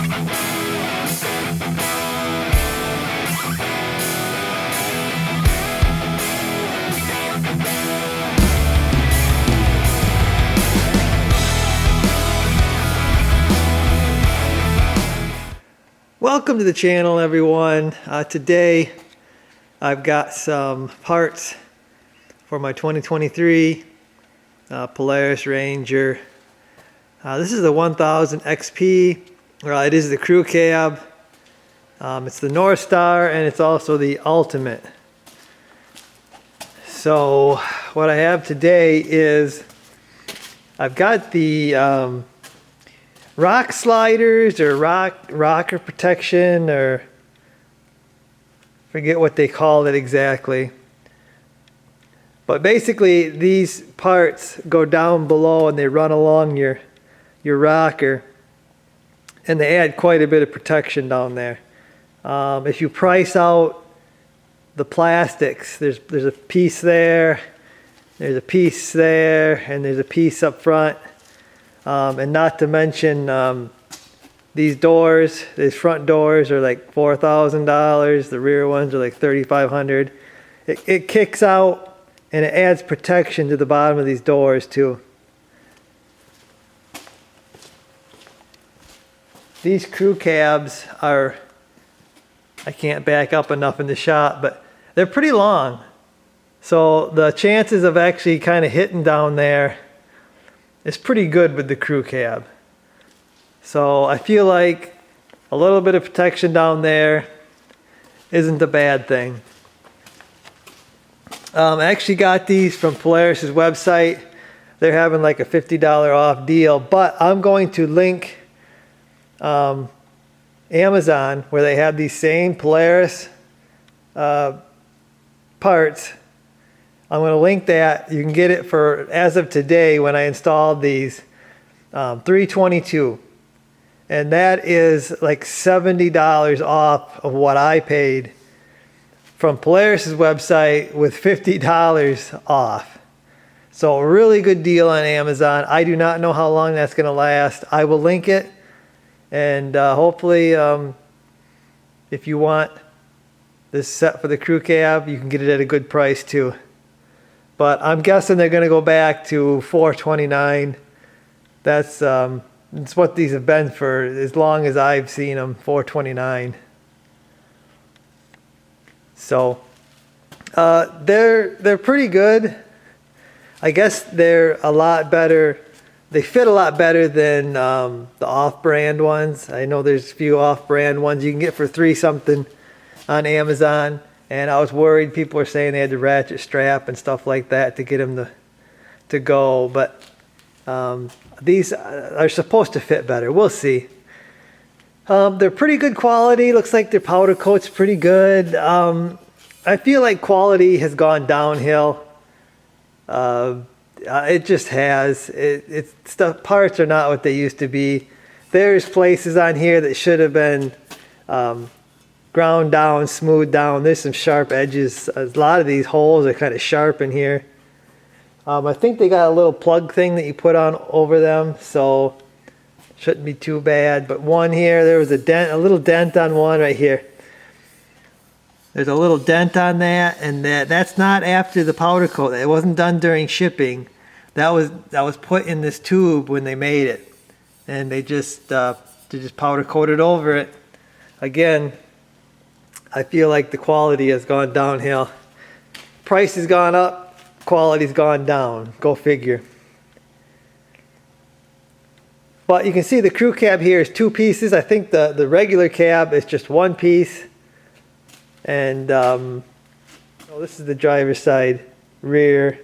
Welcome to the channel, everyone. Today I've got some parts for my 2023 Polaris Ranger. This is the 1000 XP. It is the crew cab. It's the Northstar, and it's also the Ultimate. So what I have today is I've got the rock sliders or rocker protection, or forget what they call it exactly. But basically these parts go down below and they run along your rocker, and they add quite a bit of protection down there. If you price out the plastics, there's a piece there, there's a piece there, and there's a piece up front. And not to mention these doors, these front doors are like $4,000. The rear ones are like $3,500. It kicks out and it adds protection to the bottom of these doors too. These crew cabs are, I can't back up enough in the shot, but they're pretty long. So the chances of actually kind of hitting down there, it's pretty good with the crew cab. So I feel like a little bit of protection down there isn't a bad thing. I actually got these from Polaris's website. They're having like a $50 off deal, but I'm going to link Amazon, where they have these same Polaris parts. I'm going to link that. You can get it for, as of today, when I installed these, $322, and that is like $70 off of what I paid from Polaris's website, with $50 off. So a really good deal on Amazon. I do not know how long that's going to last. I will link it, and hopefully if you want this set for the crew cab, you can get it at a good price too. But I'm guessing they're going to go back to $429. That's what these have been for as long as I've seen them, $429. So they're pretty good. I guess they're a lot better. They fit a lot better than the off-brand ones. I know there's a few off-brand ones you can get for $3 something on Amazon. And I was worried people were saying they had the ratchet strap and stuff like that to get them to go. But these are supposed to fit better. We'll see. They're pretty good quality. Looks like their powder coat's pretty good. I feel like quality has gone downhill. It just has. Stuff, parts are not what they used to be. There's places on here that should have been ground down, smoothed down. There's some sharp edges. A lot of these holes are kind of sharp in here. I think they got a little plug thing that you put on over them, so shouldn't be too bad. But one here, there was a dent, a little dent on one right here. There's a little dent on that, and that's not after the powder coat. It wasn't done during shipping. That was put in this tube when they made it, and they just powder coated over it. Again, I feel like the quality has gone downhill. Price has gone up, quality's gone down. Go figure. But you can see the crew cab here is 2 pieces. I think the regular cab is just 1 piece. And this is the driver's side rear,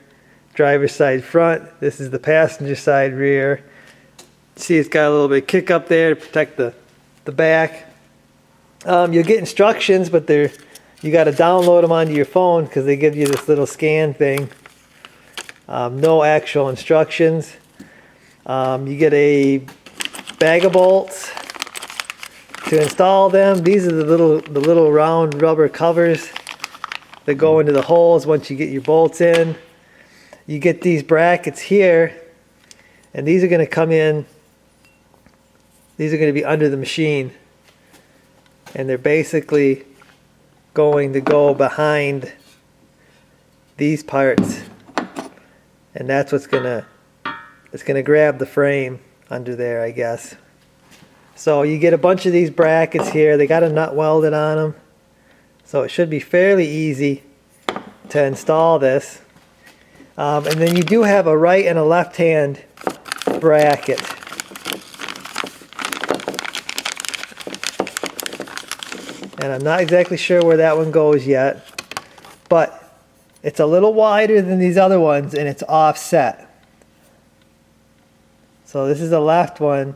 driver's side front. This is the passenger side rear. See, it's got a little bit of kick up there to protect the back. You'll get instructions, but you got to download them onto your phone because they give you this little scan thing. No actual instructions. You get a bag of bolts to install them. These are the little round rubber covers that go into the holes once you get your bolts in. You get these brackets here, and these are going to come in. These are going to be under the machine. And they're basically going to go behind these parts. And that's what's gonna, it's gonna grab the frame under there, I guess. So you get a bunch of these brackets here. They got a nut welded on them. So it should be fairly easy to install this. And then you do have a right and a left hand bracket. And I'm not exactly sure where that one goes yet, but it's a little wider than these other ones and it's offset. So this is the left one,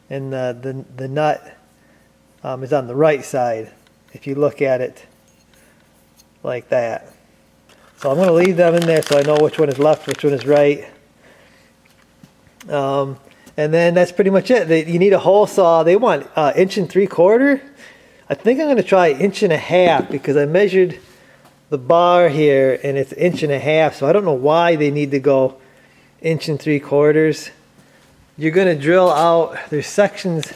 and the nut is on the right side if you look at it like that. So I'm going to leave them in there so I know which one is left, which one is right. And then that's pretty much it. You need a hole saw. They want 1 3/4 inch. I think I'm going to try 1.5 inch because I measured the bar here and it's 1.5 inch. So I don't know why they need to go 1 3/4 inch. You're going to drill out, there's sections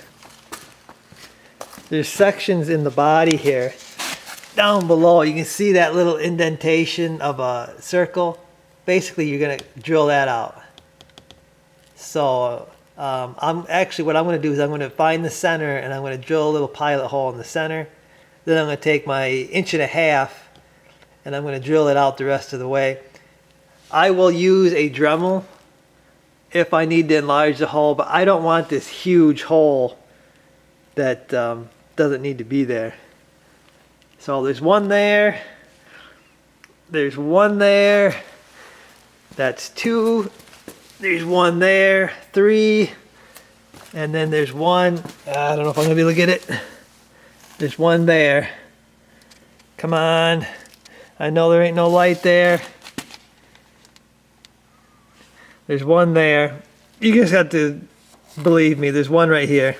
in the body here. Down below you can see that little indentation of a circle. Basically you're going to drill that out. So what I'm going to do is I'm going to find the center and I'm going to drill a little pilot hole in the center. Then I'm going to take my 1.5 inch and I'm going to drill it out the rest of the way. I will use a Dremel if I need to enlarge the hole, but I don't want this huge hole that doesn't need to be there. So there's one there, there's one there, that's 2, there's one there, 3, and then there's one, I don't know if I'm gonna be able to get it. There's one there. Come on, I know there ain't no light there. There's one there. You just have to believe me, there's one right here.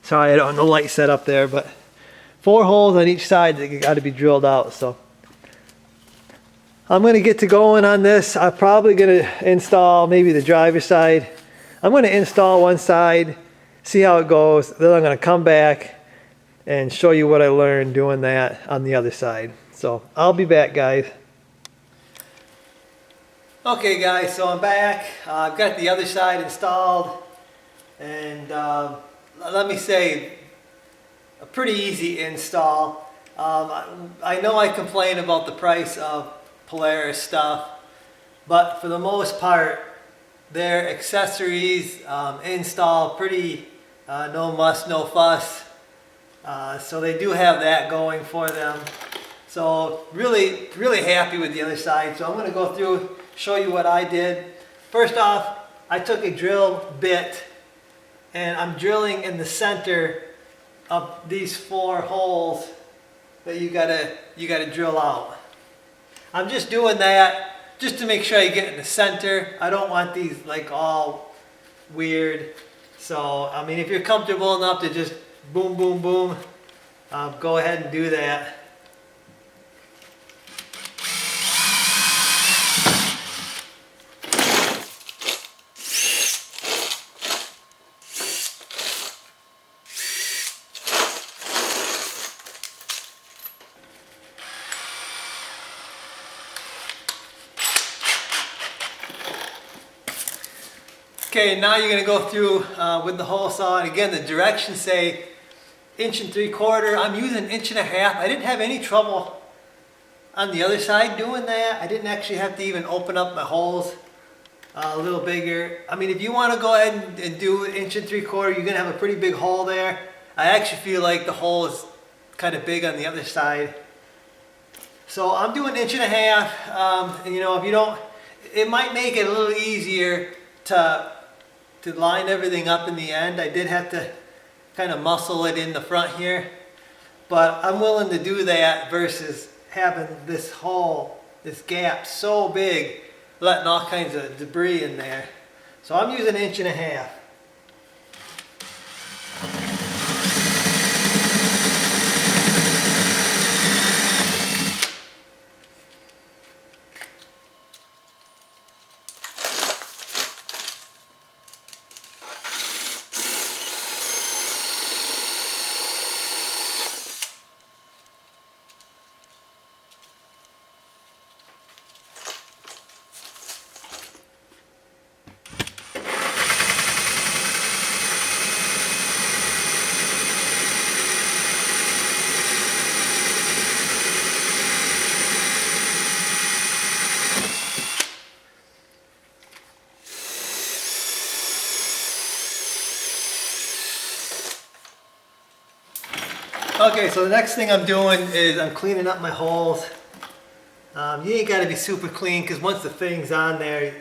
Sorry, I don't have no light set up there, but 4 holes on each side that got to be drilled out. So I'm going to get to going on this. I'm probably going to install maybe the driver's side. I'm going to install one side, see how it goes. Then I'm going to come back and show you what I learned doing that on the other side. So I'll be back, guys. Okay guys, so I'm back. I've got the other side installed, and let me say, a pretty easy install. I know I complain about the price of Polaris stuff, but for the most part, their accessories install pretty no muss, no fuss. So they do have that going for them. So really happy with the other side. So I'm going to go through, show you what I did. First off, I took a drill bit and I'm drilling in the center of these 4 holes that you gotta drill out. I'm just doing that just to make sure I get in the center. I don't want these like all weird. So I mean, if you're comfortable enough to just boom boom boom, go ahead and do that. Okay, now you're going to go through with the hole saw, and again the directions say 1 3/4 inch. I'm using 1.5 inch. I didn't have any trouble on the other side doing that. I didn't actually have to even open up my holes a little bigger. I mean, if you want to go ahead and do 1 3/4 inch, you're going to have a pretty big hole there. I actually feel like the hole is kind of big on the other side. So I'm doing 1.5 inch. And you know, if you don't, it might make it a little easier to line everything up in the end. I did have to kind of muscle it in the front here, but I'm willing to do that versus having this hole, this gap so big, letting all kinds of debris in there. So I'm using 1.5 inch. Okay, so the next thing I'm doing is I'm cleaning up my holes. You ain't got to be super clean because once the thing's on there,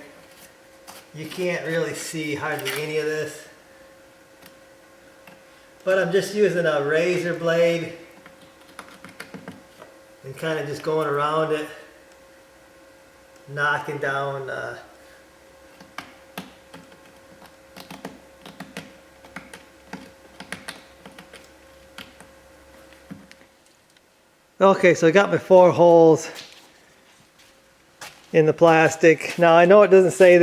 you can't really see hardly any of this. But I'm just using a razor blade and kind of just going around it, knocking down Okay, so I got my 4 holes in the plastic. Now I know it doesn't say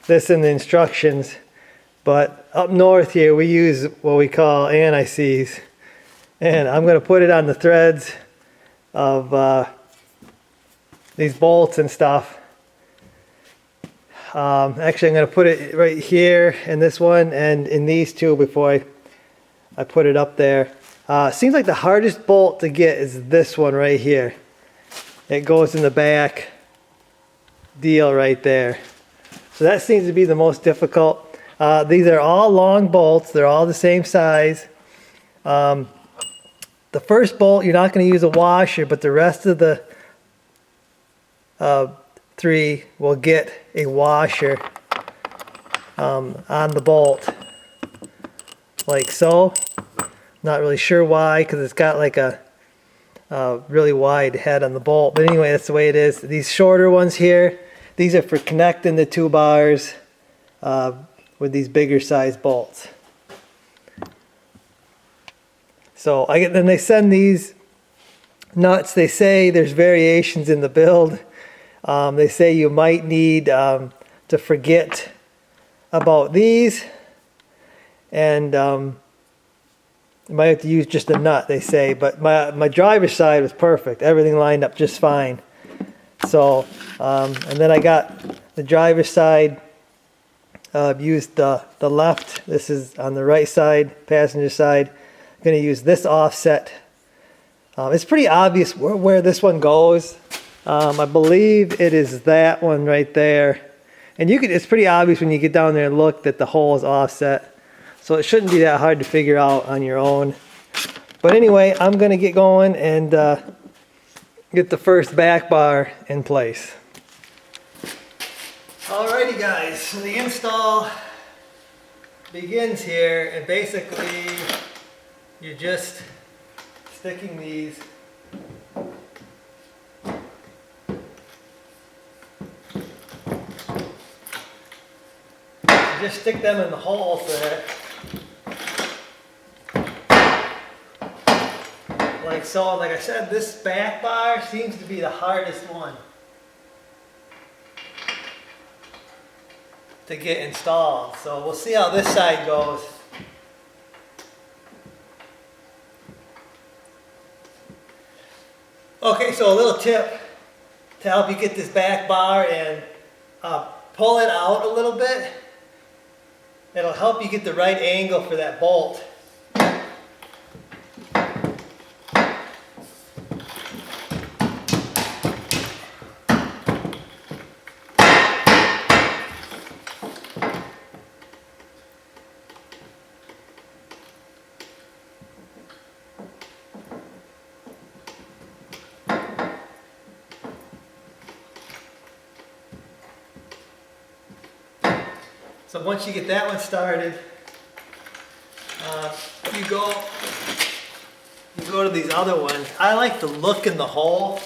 this in the instructions, but up north here we use what we call anti-seize, and I'm going to put it on the threads of these bolts and stuff. Actually, I'm going to put it right here in this one and in these two before I put it up there. Seems like the hardest bolt to get is this one right here. It goes in the back deal right there. So that seems to be the most difficult. These are all long bolts. They're all the same size. The first bolt, you're not going to use a washer, but the rest of the 3 will get a washer on the bolt, like so. Not really sure why, because it's got like a really wide head on the bolt. But anyway, that's the way it is. These shorter ones here, these are for connecting the 2 bars with these bigger size bolts. So then they send these nuts. They say there's variations in the build. They say you might need to forget about these, and you might have to use just a nut, they say. But my driver's side was perfect. Everything lined up just fine. So, and then I got the driver's side, used the left. This is on the right side, passenger side. I'm going to use this offset. It's pretty obvious where this one goes. I believe it is that one right there. And it's pretty obvious when you get down there and look that the hole is offset. So it shouldn't be that hard to figure out on your own. But anyway, I'm going to get going and get the first back bar in place. Alrighty guys, so the install begins here, and basically you're just sticking these just stick them in the holes there, like so. Like I said, this back bar seems to be the hardest one to get installed. So we'll see how this side goes. Okay, so a little tip to help you get this back bar and pull it out a little bit. It'll help you get the right angle for that bolt. So once you get that one started, you go to these other ones. I like to look in the hole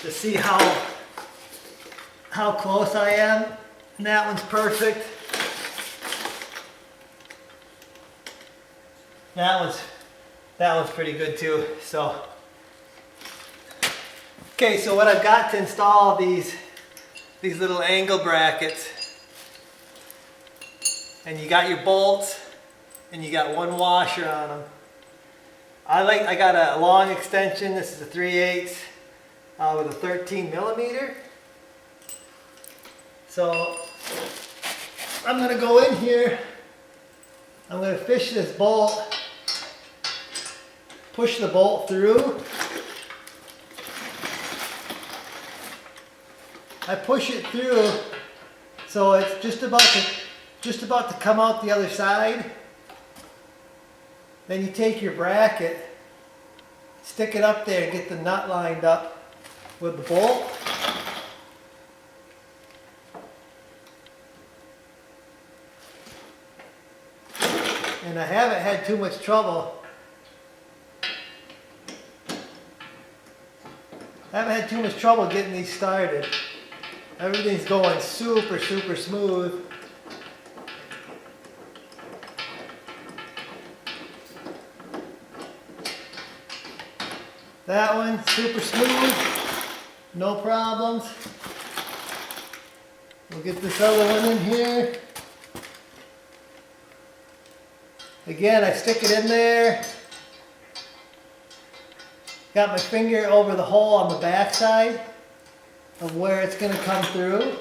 to see how close I am. And that one's perfect. That one's pretty good too. So okay, so what I've got to install these little angle brackets. And you got your bolts, and you got one washer on them. I got a long extension. This is a 3/8 with a 13 millimeter. So I'm going to go in here. I'm going to fish this bolt, push the bolt through. I push it through so it's just about to come out the other side. Then you take your bracket, stick it up there and get the nut lined up with the bolt. And I haven't had too much trouble. Getting these started. Everything's going super, super smooth. That one, super smooth, no problems. We'll get this other one in here. Again, I stick it in there. Got my finger over the hole on the back side of where it's going to come through.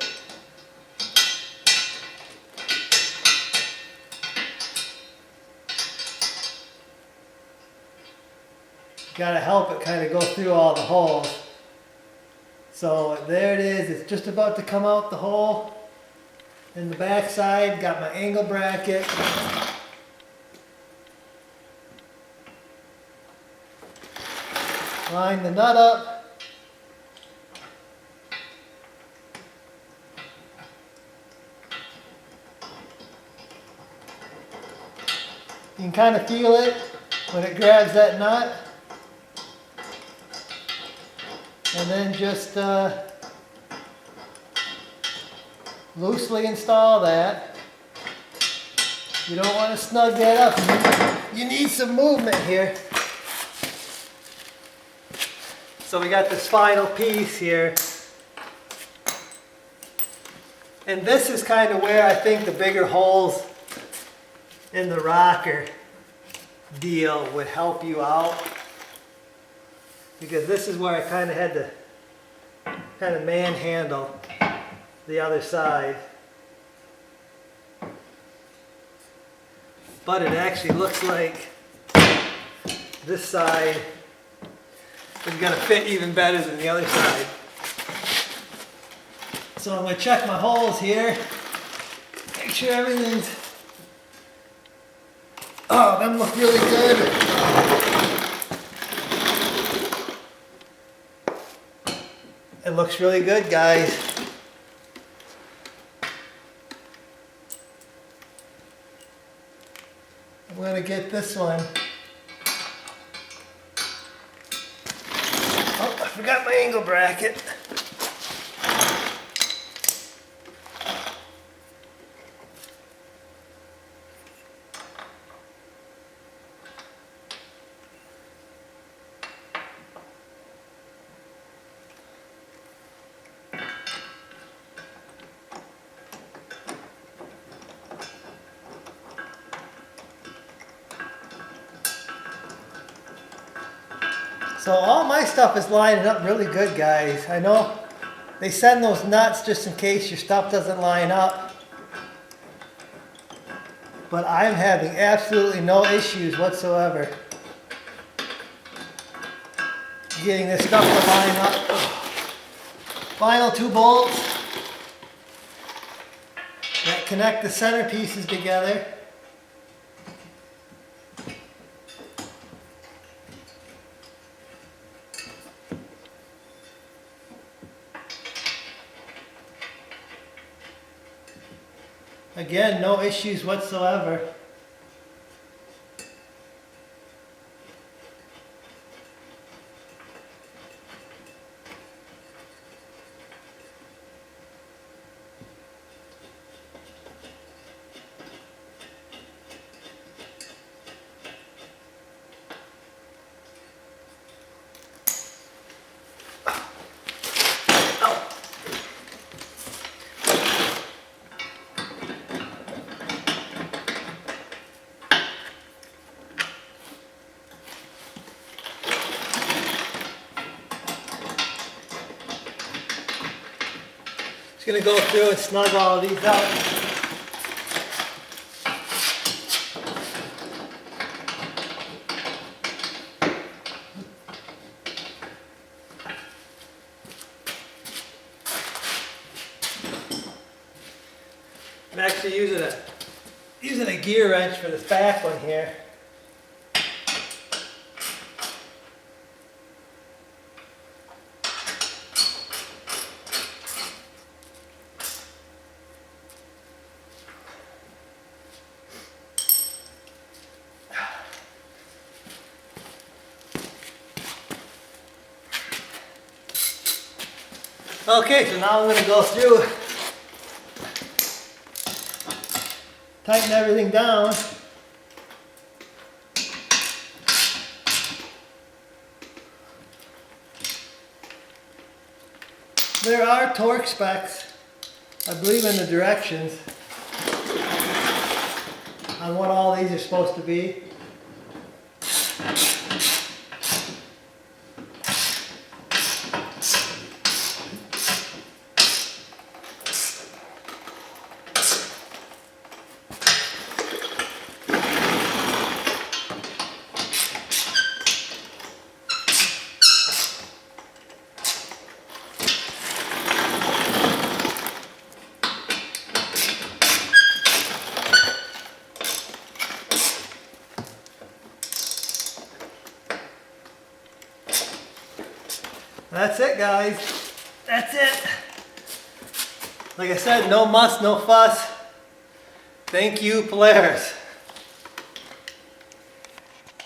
Got to help it kind of go through all the holes. So there it is. It's just about to come out the hole in the back side. Got my angle bracket. Line the nut up. You can kind of feel it when it grabs that nut. And then just loosely install that. You don't want to snug that up. You need some movement here. So we got this final piece here. And this is kind of where I think the bigger holes in the rocker deal would help you out. Because this is where I kind of had to kind of manhandle the other side. But it actually looks like this side is going to fit even better than the other side. So I'm going to check my holes here. Make sure everything's... Oh, them look really good. It looks really good, guys. I'm going to get this one. Oh, I forgot my angle bracket. So all my stuff is lining up really good, guys. I know they send those nuts just in case your stuff doesn't line up. But I'm having absolutely no issues whatsoever getting this stuff to line up. Final 2 bolts that connect the center pieces together. Again, no issues whatsoever. Going to go through and snug all of these out. I'm actually using a gear wrench for this back one here. Okay, so now I'm going to go through, tighten everything down. There are torque specs, I believe, in the directions on what all these are supposed to be. That's it, guys. That's it. Like I said, no muss, no fuss. Thank you, Polaris.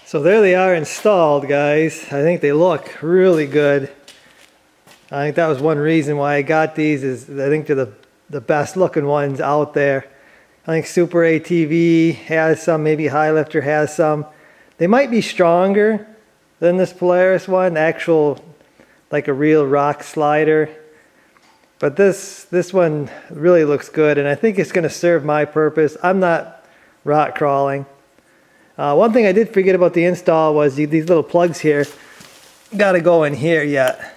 So there they are installed, guys. I think they look really good. I think that was one reason why I got these, is I think they're the best looking ones out there. I think Super ATV has some, maybe High Lifter has some. They might be stronger than this Polaris one, actual, like a real rock slider. But this one really looks good, and I think it's going to serve my purpose. I'm not rock crawling. One thing I did forget about the install was these little plugs here got to go in here yet.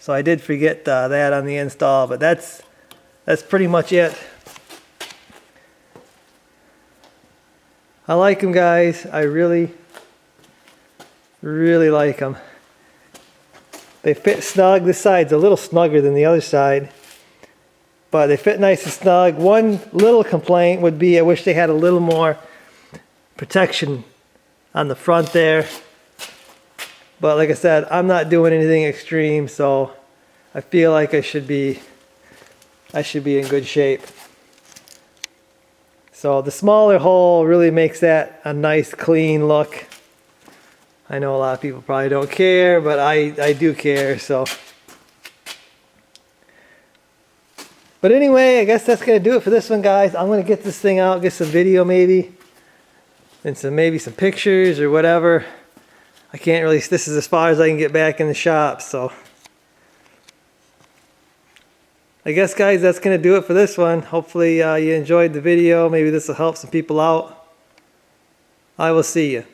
So I did forget that on the install, but that's pretty much it. I like them, guys. I really like them. They fit snug. This side's a little snugger than the other side, but they fit nice and snug. One little complaint would be I wish they had a little more protection on the front there. But like I said, I'm not doing anything extreme, so I feel like I should be in good shape. So the smaller hole really makes that a nice clean look. I know a lot of people probably don't care, but I do care, so. But anyway, I guess that's going to do it for this one, guys. I'm going to get this thing out, get some video maybe, and maybe some pictures or whatever. I can't really, this is as far as I can get back in the shop, so. I guess, guys, that's going to do it for this one. Hopefully you enjoyed the video. Maybe this will help some people out. I will see you.